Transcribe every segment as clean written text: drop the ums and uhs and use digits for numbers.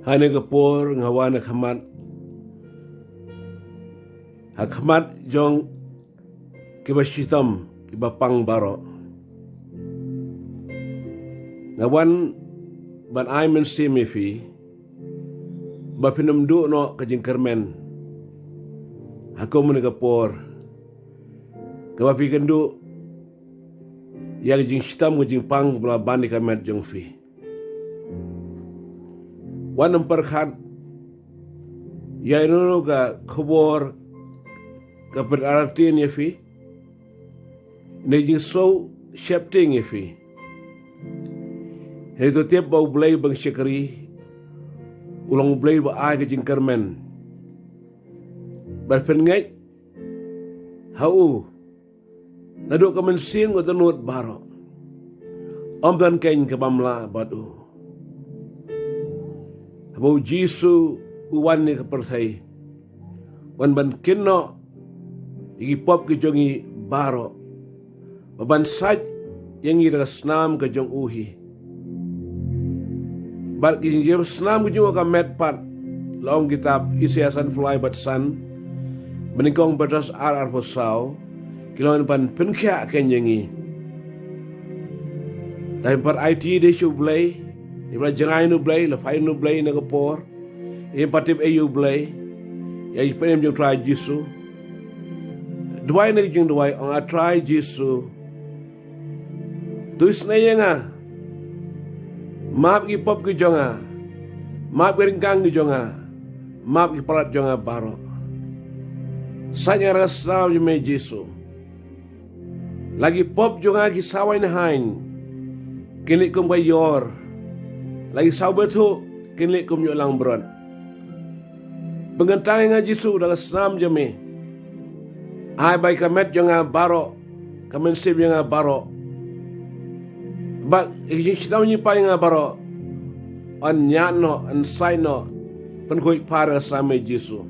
Hane kapor ngawan hakmat jong kibashitam kibapang baro. Ngawan ban ay men simifi ba pinamdu no kajing kermen. Ako managapor kawapi kendu yang jing shitam kajing pang bala bani kamet jong fi. Wan perkhat ya ino ka khobor ka berarti ni fi ne jing so shapting fi. Itu tiap bau belai bang syakari ulang belai ba ai ka jing kermen. Berpen ngai hau nadu ka mensing ko tanut baro. Om dan kain ka bamla badu. Bau Jisu uwan ni kapertai. Wan ban kinno igi pop ke jongi baro. Baban saj yang ira snam ke jong uhi. Bar ki jing snam ke jong ka met pat. Long kitab isiasan fly bat san. Meningkong batas ar posau. Kilon pan penkya kenyengi. Dan par IT de shu blay. Ibra jangai nu blay, lafai nu blay na kapor. Impatip ayu blay. Ya ipenem jong try Jisu. Duai na jong duai ang try Jisu. Tuis na nga. Map ki pop ki jonga. Map ki ringkang ki jonga. Map ki parat jonga baro. Sanya rasam jume Jisu. Lagi pop jonga ki sawai na hain. Kini kum yor. Lagi sahabat tu kini kum yo lang beron. Pengentang nga Jisu dalam senam jeme. Ai bai kamet jonga baro, kamen sib jonga baro. Bak ijin sitaw ni pa nga baro. An nyano, an saino, penkoi para sama Jisu.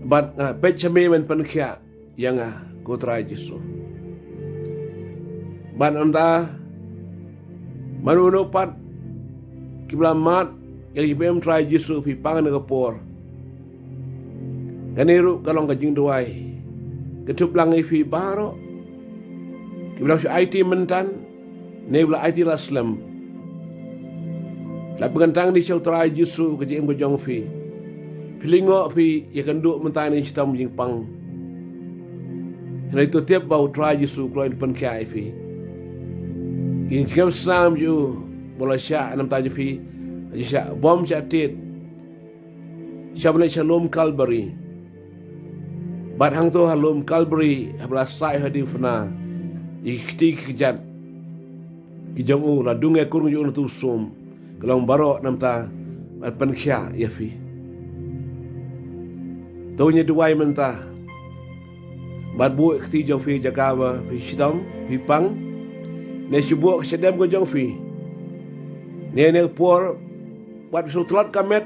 Bat pechame men penkia yang kotra Jisu. Ban anda manuno pat kibla mat yang ibem try Jisu pi pangan kapor. Kaniru kalong kajing duai. Ketup langai fi baro. Kibla si IT mentan nebla IT raslam. La pengantang di syau try Jisu kajing bojong fi. Pilingo fi ya kenduk mentan ni sitam jing pang. Kena itu tiap bau try Jisu keluar depan kai fi. In jam senam ju bola syak nam taji fi syak bom syak tit syabne shalom Calvary bat hang to halom Calvary habla sai hadi fna ikti kijat kijong u la dunge kurung ju tu sum kelong baro nam ta bat pen khya ya fi tonya duai menta bat bu ikti jong fi jagawa fi shitam fi pang ne syubuak sedem ko jong fi ne por buat sutrat kamet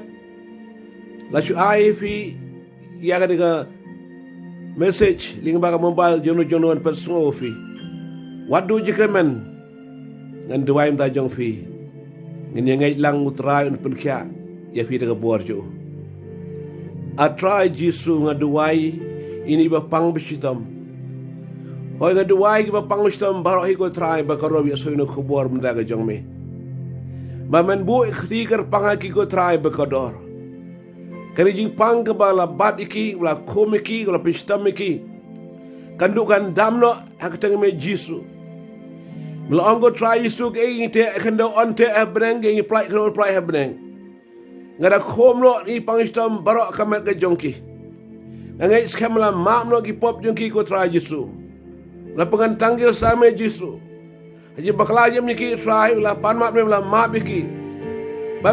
la shu ai fi ya ga message ling ba mobile jono an personal fi what do you recommend ngan duai ta jong fi ngin ngai lang utrai un penkya ya fi daga bor jo a try Jisu ngaduai ini ba pang bisitam. Hoi ga duai ki ba pangustam baro hi ko try ba karo bi soino khobor menda ga jong me. Ba men bu ikhtikar panga ki ko try ba kador. Kani jing pang ka ba la bat iki la komiki la pistam iki. Kandukan damno hakatang me Jisu. Mla ongo try Jisu ke ingte kando onte abneng ngi plai kro plai abneng. Ngada khomlo ni pangustam baro kamet ga jongki. Ngai skemla mamno ki pop jongki ko try Jisu. La pengantanggil sama Jisu. Haji bakla jam ni ki try la pan mat me la mat ki. Ba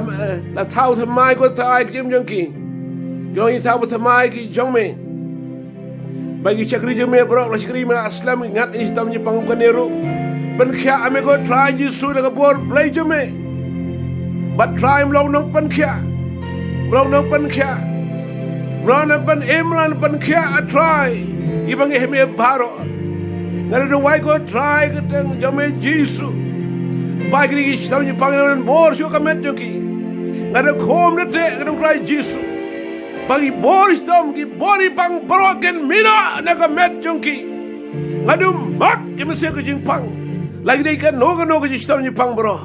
la thau thamai ko try jam jong ki. Jong ni thau thamai ki jong me. Bagi chakri jam me bro la chakri me aslam ngat istam ni pangum kaneru. Pen khya ame ko try Jisu la bor play jam me. But try lo nong pen khya. Lo nong pen khya. Lo nong pen emlan pen khya try. Ibang ehme baro. Ngada duai ko try keteng jame Jisu. Baik ni kita ni pangalan bor sio kamet joki. ngada kom na te kadang try Jesus bagi boris tom ki bori pang broken mina na ka met jungki ngadu mak ke mese ko jing pang lagi dei kan no ka jistam ni pang bro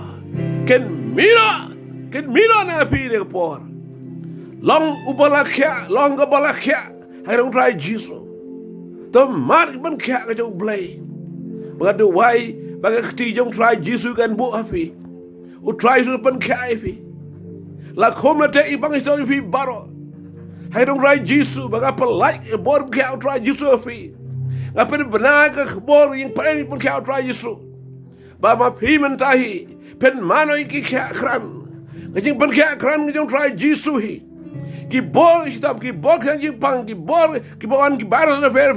ken mina na pi de por long ubalakhya long ka balakhya kadang try Jesus tom mar ban kya ka jong blai ngadu wai bagi kti jong try Jesus kan bu api u try su pan kya api la kom na te ibang istam fi baro hai dong try Jesus baga pelai bor kya try Jesus api ngapa benar ka bor yang paling pun kya try Jesus ba ma phi man tahi pen mano ki kya kran ngajing pan kya kran ngajong try Jesus hi ki bor istam ki bor kan jing pang ki bor ki baras na fer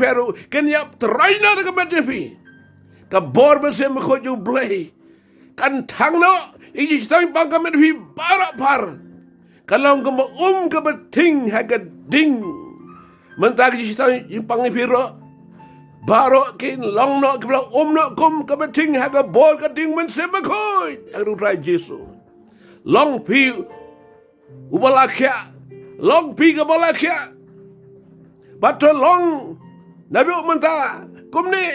ken yap try na ka met fi ka bor ben se me ko ju blai kan thang no i istam pang ka met fi bara par kalau kamu ke beting haga ding mentag istam pang fi ro baro kin long no ke no kum ke beting haga bor ka ding men se me ko aku try Jesus long pi ubalakya long pi ke balakya bato long nadu menta kum ni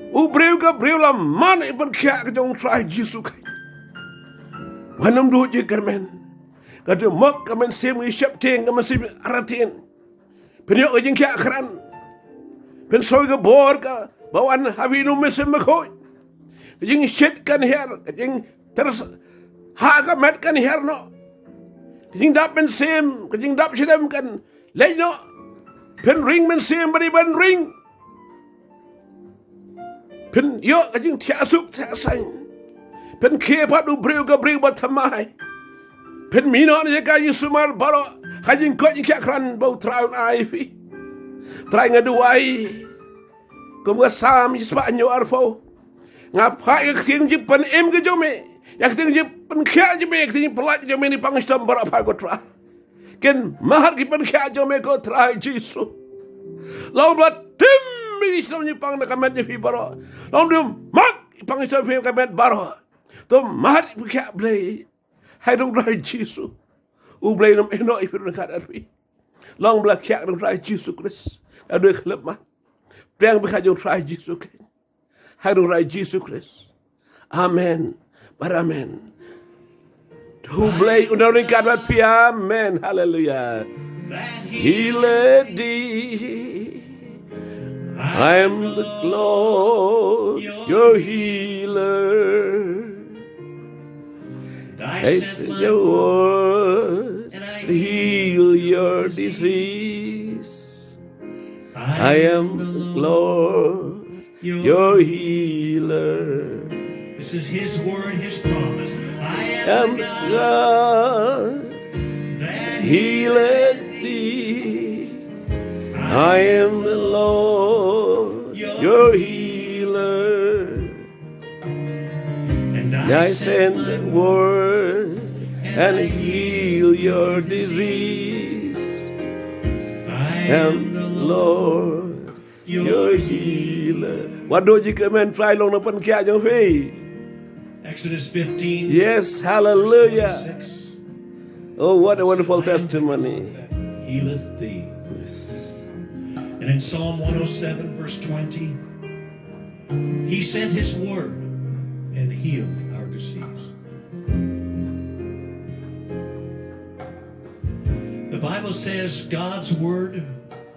ubreu ka breu la man iban kya ke jong try Jesus kai wanam du je kermen kada mak kamen sem ishap teng kamen sim aratin penyo ojing kya kran pen soy ga bor ka bawan havinu mesem ko jing shit kan her jing terus ha ka met kan her no jing dap men sem jing dap shidem kan le no pen ring men sem bari ban ring pen yo jing tia suk tia sang pen ke pa du breu ga breu ba thamai pen mino ni ka yusumar baro hajing ko ni kran bau traun ai fi trai ngadu ai kum ga sam yispa nyo arfo ngapa ik ting ji pen em ge jome yak ting ji pen kya ji me ting pelak jome ni pangstam bara pa ko tra ken mahar ki pen kya jome ko trai jisu law ba tim mi stam ni pang na kamet ni fi baro law dum mak pangstam fi kamet baro to mahar ki kya blai hai dong try Jesus u blai nam eno i pir kat arfi long blak kya dong try Jesus Christ ado klep ma prang bi ka jong try Jesus hai dong try Jesus Christ amen but amen tu blai undang kat wat pi amen hallelujah he led thee I am the Lord your healer I send your word to heal your disease. I am the Lord, your healer. This is His word, His promise. I am the God that healeth thee. I am the Lord, your healer. And I send the word and heal your disease. I am the Lord, your healer. What do you come and fly long upon Kajang Fee? Exodus 15. Yes, hallelujah. Oh, what a wonderful testimony. Healeth thee. Yes. And in Psalm 107, verse 20, He sent His word and healed our disease. The Bible says God's word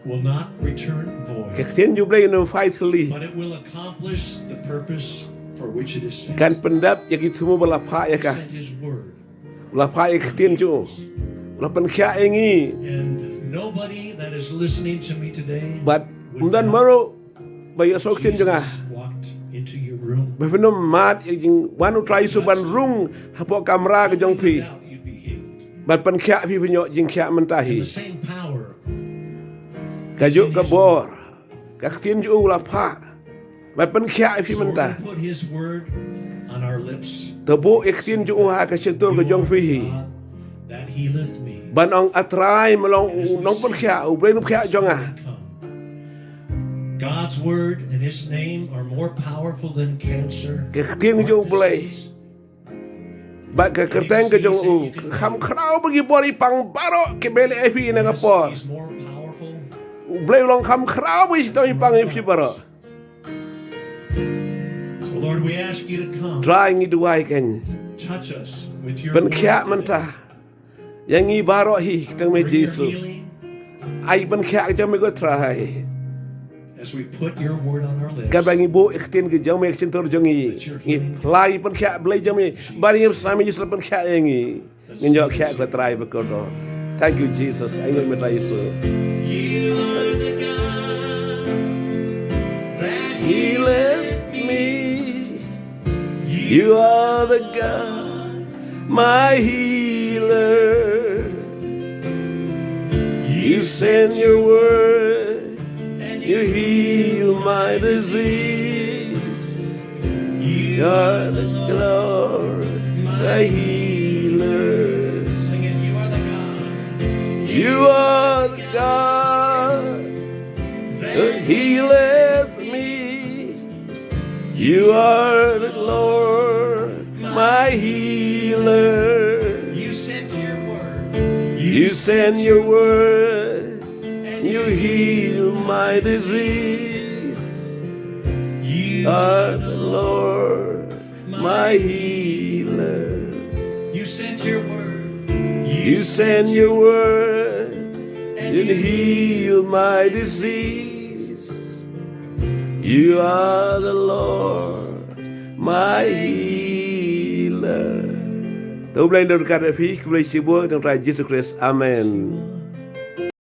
will not return void, but it will accomplish the purpose for which it is sent. Kan pendap yang itu mo balapa ya He ka. sent His word. Balapa ya ktin jo. Lapan kya engi. And nobody that is listening to me today But would undan doubt maro bayo sok tin jo nga. Jesus walked into your room. Befenom mat yang wanu try su ban rung hapo kamera ke jong pi. Doubt you'd be healed. But pan kya pi pinyo jing kya And mentahi. the same power Kajuk ka bor. Ka ktin jo lapa. But pan kya pi so we're mentah. going to put His word on our lips. Tabo iktin jo ha ka sentul ke jong pi. God that healeth me. Ban ong atrai melong nong pan kya u bren kya jong ah. Come. God's word and His name are more powerful than cancer. Ke ktin jo boleh. Ba ka kerteng ke jong u kham khrau bagi bori pang baro ke bele efi na ngapor. He's more powerful. Blay long kham khrau bagi sto pang efi baro. Well, Lord, we ask you to come. Drawing it away can. Touch us with your Ben word kya today. manta. Yang i baro hi tang me Bring your Jesus. healing Ai ben kya jong me go try. as we put your word on our lips. Ka bang ibu iktin ke jong me iktin tor jong i. Ngi plai ben kya blay jong me. Bari yam sami jis ben kya yang i. Ngi kya go try be ko do. Thank you Jesus. Ai me try so. You are the God that He left me. You are the God, my healer. You send your word, you heal my disease. You are the Lord, my healer. Sing it. You are the God. You are the God that healeth me. You are the Lord, my healer. You sent your word. You send your word, you heal my disease. You Are the Lord, my healer. You sent your word. You send your word, you heal my disease. You are the Lord, my healer. Tôi lên đơn ca đại phí, tôi lên sư bố trong trại Jesus Christ. Amen.